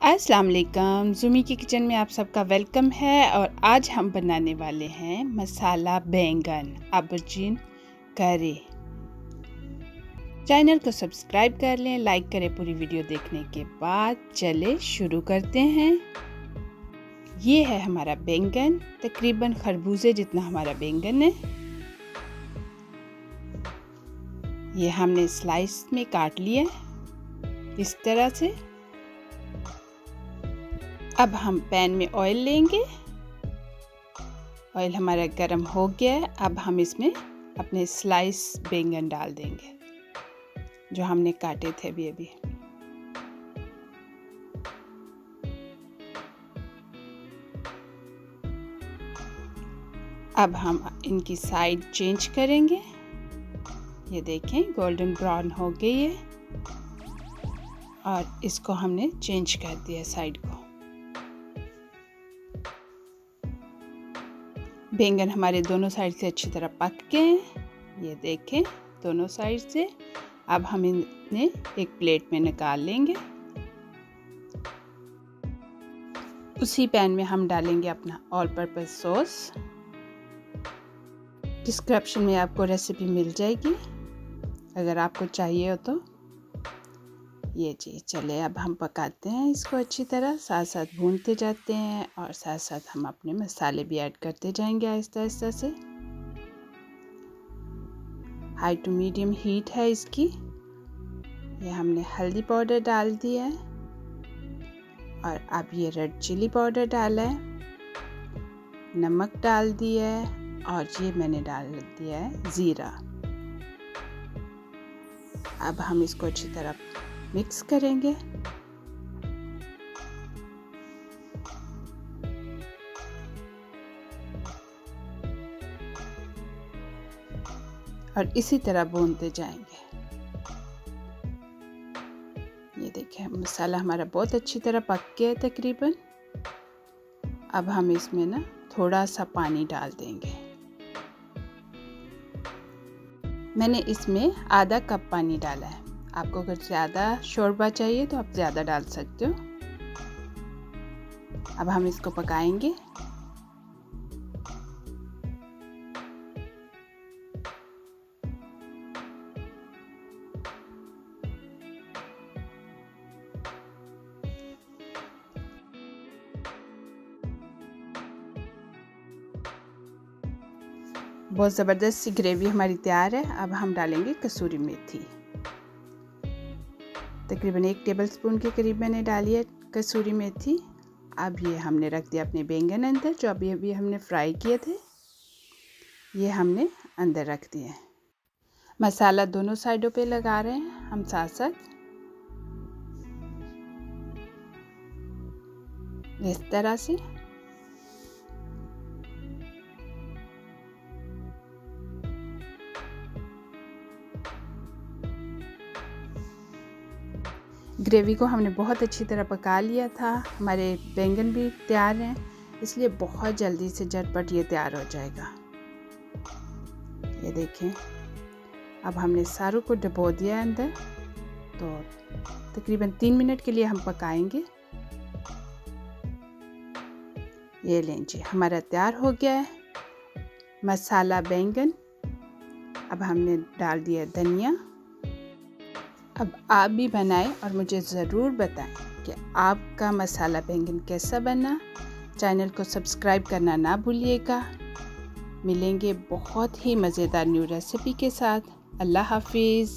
अस्सलाम वालेकुम, ज़ुमी की किचन में आप सबका वेलकम है। और आज हम बनाने वाले हैं मसाला बैंगन ऑबरजीन करी। चैनल को सब्सक्राइब कर लें, लाइक करें पूरी वीडियो देखने के बाद। चले शुरू करते हैं। ये है हमारा बैंगन, तकरीबन खरबूजे जितना हमारा बैंगन है। ये हमने स्लाइस में काट लिया इस तरह से। अब हम पैन में ऑयल लेंगे। ऑयल हमारा गर्म हो गया है। अब हम इसमें अपने स्लाइस बैंगन डाल देंगे जो हमने काटे थे अभी। अब हम इनकी साइड चेंज करेंगे। ये देखें गोल्डन ब्राउन हो गई है और इसको हमने चेंज कर दिया साइड को। बैंगन हमारे दोनों साइड से अच्छी तरह पक गए हैं। ये देखें दोनों साइड से। अब हम इन्हें एक प्लेट में निकाल लेंगे। उसी पैन में हम डालेंगे अपना ऑल पर्पस सॉस। डिस्क्रिप्शन में आपको रेसिपी मिल जाएगी अगर आपको चाहिए हो तो। ये जी चले अब हम पकाते हैं इसको अच्छी तरह, साथ साथ भूनते जाते हैं और साथ साथ हम अपने मसाले भी ऐड करते जाएंगे आहिस्ता आहिस्ता से। हाई टू मीडियम हीट है इसकी। ये हमने हल्दी पाउडर डाल दिया है और अब ये रेड चिली पाउडर डाला है, नमक डाल दिया है और ये मैंने डाल दिया है ज़ीरा। अब हम इसको अच्छी तरह मिक्स करेंगे। और इसी तरह भूनते जाएंगे। ये देखिए मसाला हमारा बहुत अच्छी तरह पक गया है तकरीबन। अब हम इसमें ना थोड़ा सा पानी डाल देंगे। मैंने इसमें आधा कप पानी डाला है। आपको अगर ज़्यादा शोरबा चाहिए तो आप ज़्यादा डाल सकते हो। अब हम इसको पकाएंगे। बहुत ज़बरदस्त सी ग्रेवी हमारी तैयार है। अब हम डालेंगे कसूरी मेथी। तकरीबन 1 टेबलस्पून के करीब मैंने डाली है कसूरी मेथी। अब ये हमने रख दिया अपने बैंगन अंदर जो अभी हमने फ्राई किए थे। ये हमने अंदर रख दिए। मसाला दोनों साइडों पे लगा रहे हैं हम साथ साथ इस तरह से। ग्रेवी को हमने बहुत अच्छी तरह पका लिया था। हमारे बैंगन भी तैयार हैं, इसलिए बहुत जल्दी से झटपट ये तैयार हो जाएगा। ये देखें अब हमने सारों को डुबो दिया अंदर। तो तकरीबन 3 मिनट के लिए हम पकाएंगे। ये लें जी हमारा तैयार हो गया है मसाला बैंगन। अब हमने डाल दिया धनिया। अब आप भी बनाएं और मुझे ज़रूर बताएं कि आपका मसाला बैंगन कैसा बना। चैनल को सब्सक्राइब करना ना भूलिएगा। मिलेंगे बहुत ही मज़ेदार न्यू रेसिपी के साथ। अल्लाह हाफिज़।